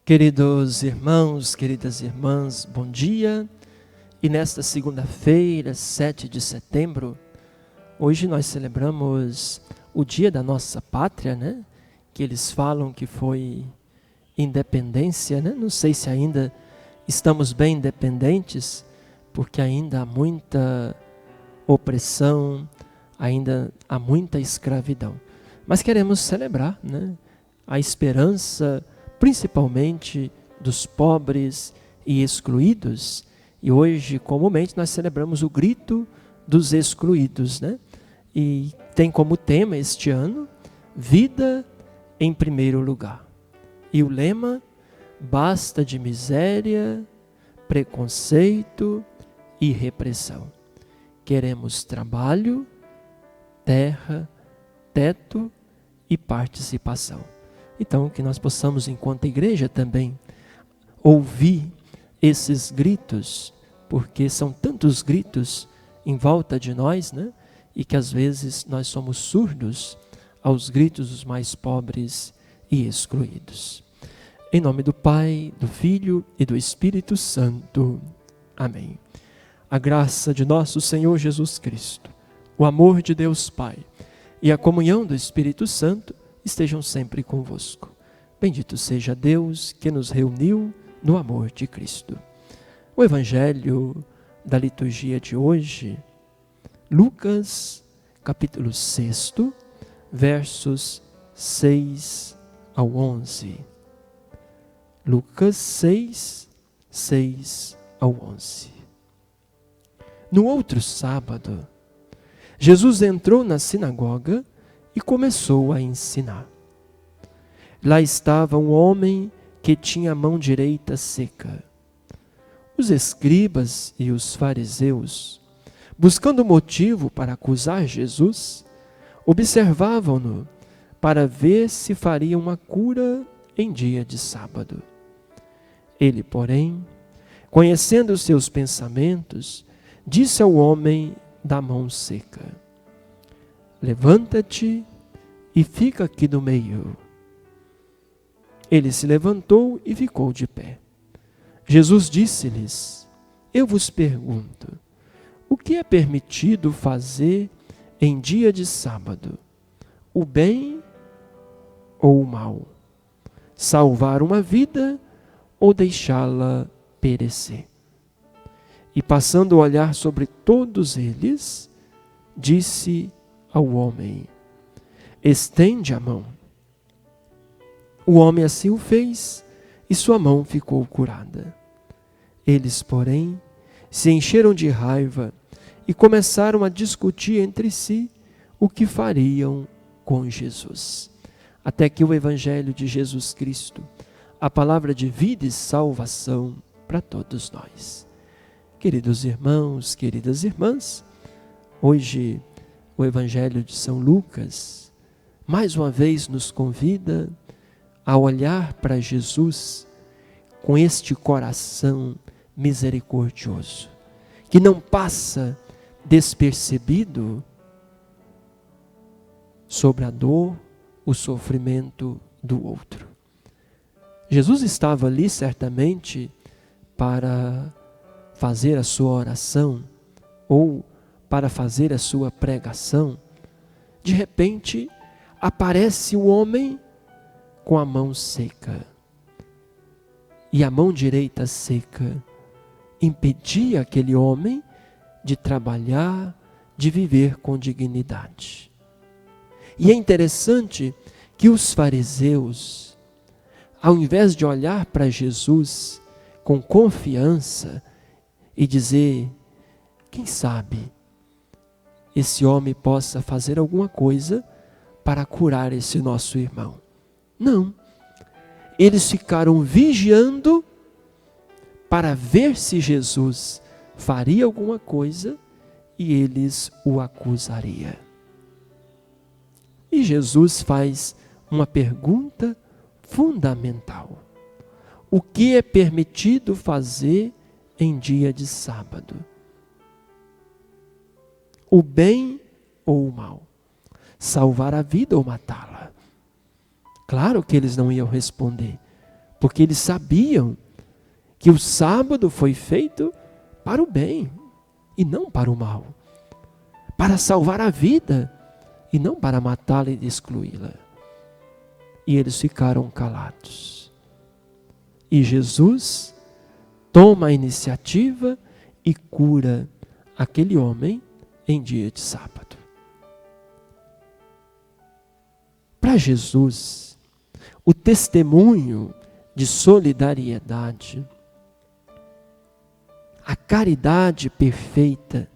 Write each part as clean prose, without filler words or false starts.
Queridos irmãos, queridas irmãs, bom dia. E nesta segunda-feira, 7 de setembro, hoje nós celebramos o dia da nossa pátria, né? Que eles falam que foi independência, né? Não sei se ainda estamos bem independentes, porque ainda há muita opressão, ainda há muita escravidão. Mas queremos celebrar, né? A esperança, principalmente dos pobres e excluídos. E hoje, comumente, nós celebramos o grito dos excluídos, né? E tem como tema este ano, vida em primeiro lugar. E o lema, basta de miséria, preconceito e repressão. Queremos trabalho, terra, teto e participação. Então, que nós possamos, enquanto igreja também, ouvir esses gritos, porque são tantos gritos em volta de nós, né? E que às vezes nós somos surdos aos gritos dos mais pobres e excluídos. Em nome do Pai, do Filho e do Espírito Santo. Amém. A graça de nosso Senhor Jesus Cristo, o amor de Deus Pai e a comunhão do Espírito Santo estejam sempre convosco. Bendito seja Deus que nos reuniu no amor de Cristo. O Evangelho da liturgia de hoje, Lucas, capítulo 6, versos 6 ao 11. Lucas 6, 6 ao 11. No outro sábado, Jesus entrou na sinagoga e começou a ensinar. Lá estava um homem que tinha a mão direita seca. Os escribas e os fariseus, buscando motivo para acusar Jesus, observavam-no para ver se faria uma cura em dia de sábado. Ele, porém, conhecendo os seus pensamentos, disse ao homem da mão seca: levanta-te e fica aqui no meio. Ele se levantou e ficou de pé. Jesus disse-lhes: eu vos pergunto, o que é permitido fazer em dia de sábado? O bem ou o mal? Salvar uma vida ou deixá-la perecer? E passando a olhar sobre todos eles, disse ao homem: estende a mão. O homem assim o fez e sua mão ficou curada. Eles, porém, se encheram de raiva e começaram a discutir entre si o que fariam com Jesus. Até que o Evangelho de Jesus Cristo, a palavra de vida e salvação para todos nós. Queridos irmãos, queridas irmãs, hoje o Evangelho de São Lucas, mais uma vez nos convida a olhar para Jesus com este coração misericordioso, que não passa despercebido sobre a dor, o sofrimento do outro. Jesus estava ali certamente para fazer a sua oração ou para fazer a sua pregação. De repente, aparece o homem com a mão seca. E a mão direita seca impedia aquele homem de trabalhar, de viver com dignidade. E é interessante que os fariseus, ao invés de olhar para Jesus com confiança e dizer: quem sabe esse homem possa fazer alguma coisa para curar esse nosso irmão. Não. Eles ficaram vigiando para ver se Jesus faria alguma coisa e eles o acusariam. E Jesus faz uma pergunta fundamental: o que é permitido fazer em dia de sábado? O bem ou o mal? Salvar a vida ou matá-la? Claro que eles não iam responder, porque eles sabiam que o sábado foi feito para o bem e não para o mal, para salvar a vida e não para matá-la e excluí-la. E eles ficaram calados. E Jesus toma a iniciativa e cura aquele homem em dia de sábado. Para Jesus, o testemunho de solidariedade, a caridade perfeita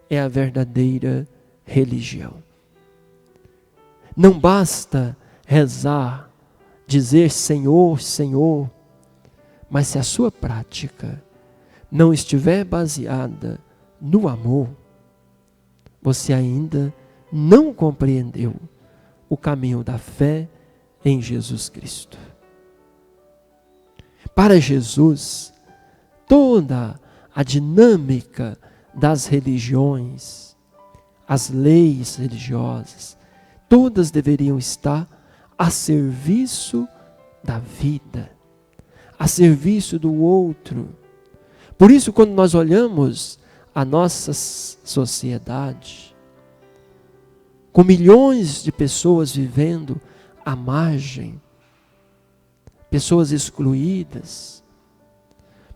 é a verdadeira religião. Não basta rezar, dizer Senhor, Senhor, mas se a sua prática não estiver baseada no amor, você ainda não compreendeu o caminho da fé em Jesus Cristo. Para Jesus, toda a dinâmica das religiões, as leis religiosas, todas deveriam estar a serviço da vida, a serviço do outro. Por isso, quando nós olhamos a nossa sociedade, com milhões de pessoas vivendo à margem, pessoas excluídas,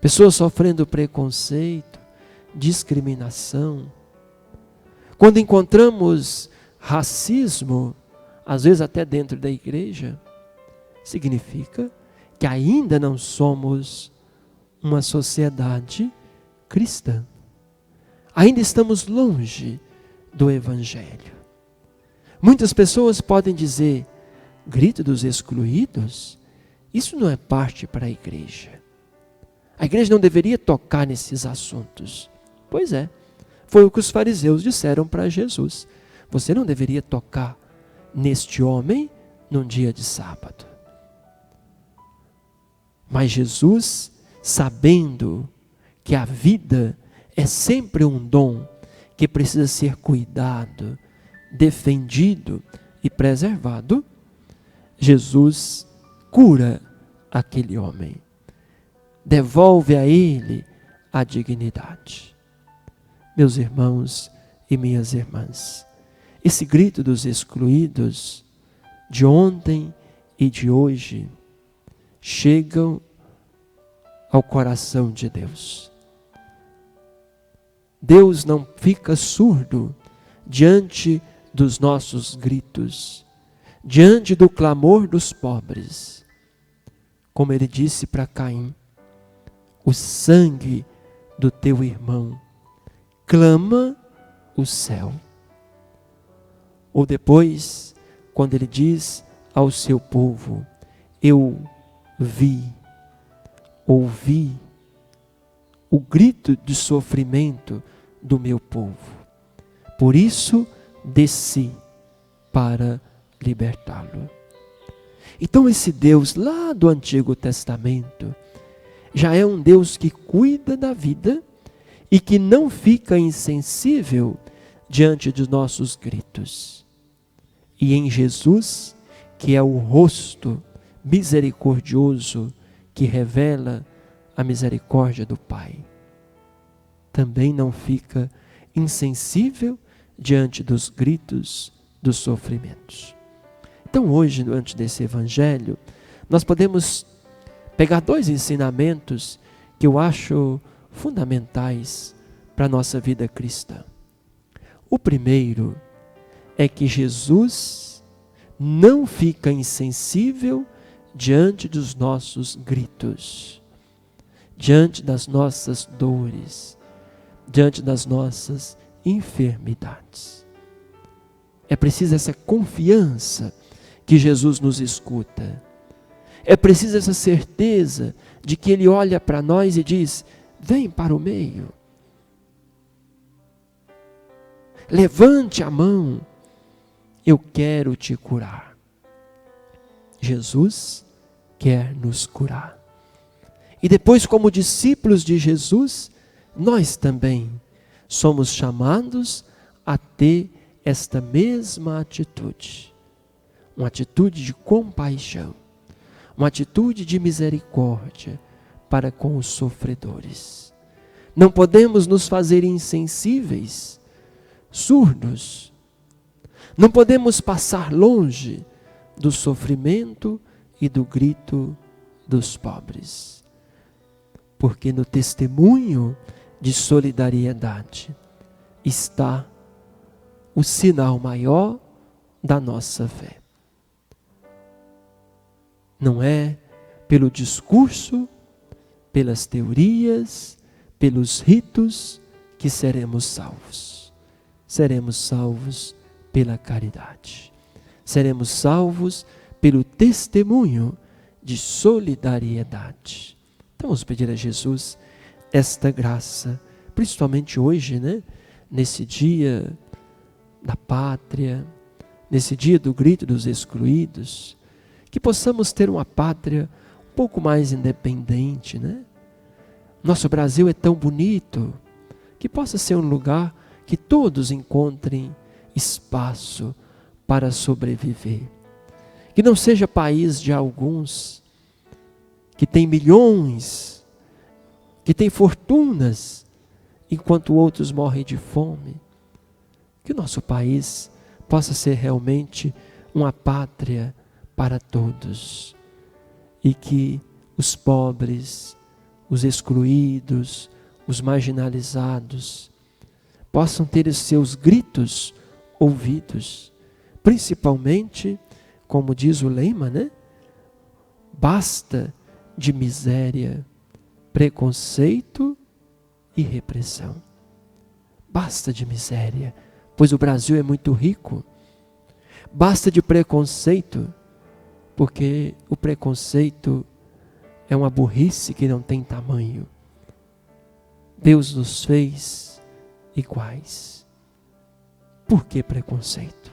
pessoas sofrendo preconceito, discriminação. Quando encontramos racismo, às vezes até dentro da igreja, significa que ainda não somos uma sociedade cristã. Ainda estamos longe do Evangelho. Muitas pessoas podem dizer, grito dos excluídos, isso não é parte para a igreja. A igreja não deveria tocar nesses assuntos. Pois é, foi o que os fariseus disseram para Jesus. Você não deveria tocar neste homem num dia de sábado. Mas Jesus, sabendo que a vida é sempre um dom que precisa ser cuidado, defendido e preservado, Jesus cura aquele homem, devolve a ele a dignidade. Meus irmãos e minhas irmãs, esse grito dos excluídos de ontem e de hoje chegam ao coração de Deus. Deus não fica surdo diante dos nossos gritos, diante do clamor dos pobres. Como ele disse para Caim, o sangue do teu irmão clama o céu. Ou depois, quando ele diz ao seu povo, eu ouvi o grito de sofrimento do meu povo. Por isso, desci para libertá-lo. Então esse Deus lá do Antigo Testamento já é um Deus que cuida da vida e que não fica insensível diante dos nossos gritos. E em Jesus, que é o rosto misericordioso que revela a misericórdia do Pai, também não fica insensível diante dos gritos dos sofrimentos. Então hoje, diante desse evangelho, nós podemos pegar dois ensinamentos que eu acho fundamentais para a nossa vida cristã. O primeiro é que Jesus não fica insensível diante dos nossos gritos, diante das nossas dores, diante das nossas enfermidades. É preciso essa confiança que Jesus nos escuta. É preciso essa certeza de que Ele olha para nós e diz, vem para o meio. Levante a mão, eu quero te curar. Jesus quer nos curar. E depois, como discípulos de Jesus, nós também somos chamados a ter esta mesma atitude. Uma atitude de compaixão. uma atitude de misericórdia para com os sofredores. Não podemos nos fazer insensíveis, surdos. Não podemos passar longe do sofrimento e do grito dos pobres. Porque no testemunho de solidariedade está o sinal maior da nossa fé. Não é pelo discurso, pelas teorias, pelos ritos que seremos salvos. Seremos salvos pela caridade. Seremos salvos pelo testemunho de solidariedade. Então vamos pedir a Jesus esta graça, principalmente hoje, nesse dia da pátria, nesse dia do grito dos excluídos, que possamos ter uma pátria um pouco mais independente, Nosso Brasil é tão bonito, que possa ser um lugar que todos encontrem espaço para sobreviver. Que não seja país de alguns, que tem milhões, que tem fortunas, enquanto outros morrem de fome. Que o nosso país possa ser realmente uma pátria para todos. E que os pobres, os excluídos, os marginalizados, possam ter os seus gritos ouvidos. Principalmente, como diz o lema, basta de miséria, preconceito e repressão. Basta de miséria, pois o Brasil é muito rico. Basta de preconceito, porque o preconceito é uma burrice que não tem tamanho. Deus nos fez iguais. Por que preconceito?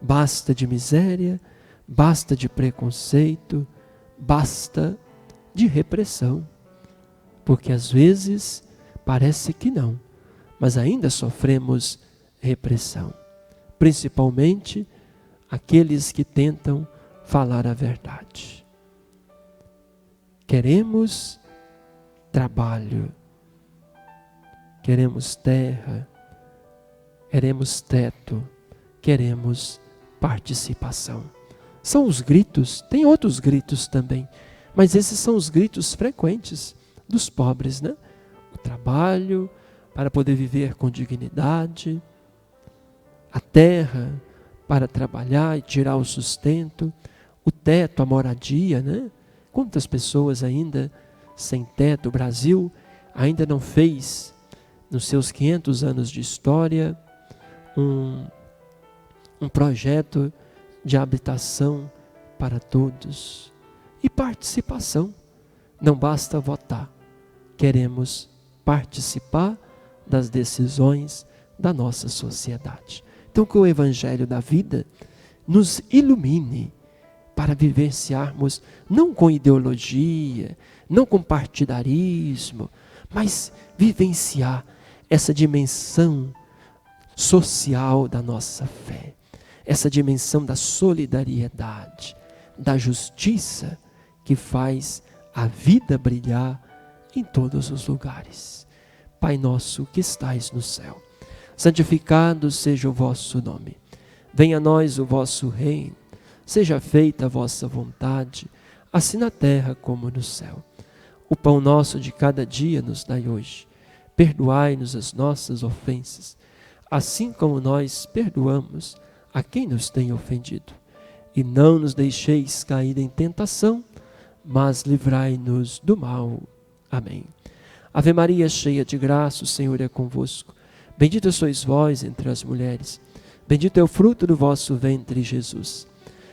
Basta de miséria, basta de preconceito, basta de repressão. Porque às vezes parece que não, mas ainda sofremos repressão. Principalmente aqueles que tentam falar a verdade. Queremos trabalho, queremos terra, queremos teto, queremos participação. São os gritos, tem outros gritos também, mas esses são os gritos frequentes dos pobres, O trabalho para poder viver com dignidade, a terra para trabalhar e tirar o sustento, o teto, a moradia, Quantas pessoas ainda sem teto? O Brasil ainda não fez, nos seus 500 anos de história, um projeto de habitação para todos. E participação. Não basta votar. Queremos participar das decisões da nossa sociedade. Então que o Evangelho da vida nos ilumine para vivenciarmos não com ideologia, não com partidarismo, mas vivenciar essa dimensão social da nossa fé, essa dimensão da solidariedade, da justiça que faz a vida brilhar em todos os lugares. Pai nosso que estais no céu, santificado seja o vosso nome. Venha a nós o vosso reino. Seja feita a vossa vontade, assim na terra como no céu. O pão nosso de cada dia nos dai hoje. Perdoai-nos as nossas ofensas, assim como nós perdoamos a quem nos tem ofendido. E não nos deixeis cair em tentação, mas livrai-nos do mal. Amém. Ave Maria, cheia de graça, o Senhor é convosco. Bendita sois vós entre as mulheres. Bendito é o fruto do vosso ventre, Jesus.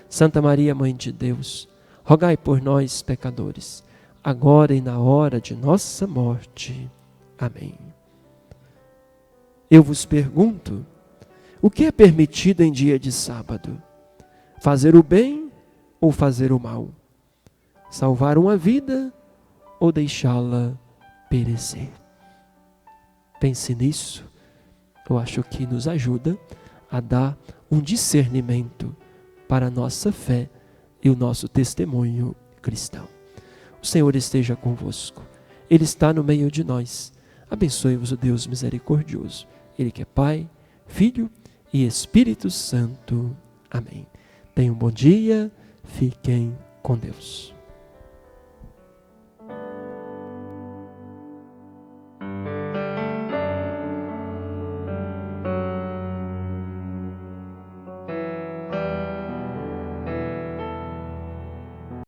Santa Maria, Mãe de Deus, rogai por nós, pecadores, agora e na hora de nossa morte. Amém. Eu vos pergunto, o que é permitido em dia de sábado? Fazer o bem ou fazer o mal? Salvar uma vida ou deixá-la perecer? Pense nisso. Eu acho que nos ajuda a dar um discernimento para a nossa fé e o nosso testemunho cristão. O Senhor esteja convosco. Ele está no meio de nós. Abençoe-vos o Deus misericordioso. Ele que é Pai, Filho e Espírito Santo. Amém. Tenham um bom dia. Fiquem com Deus.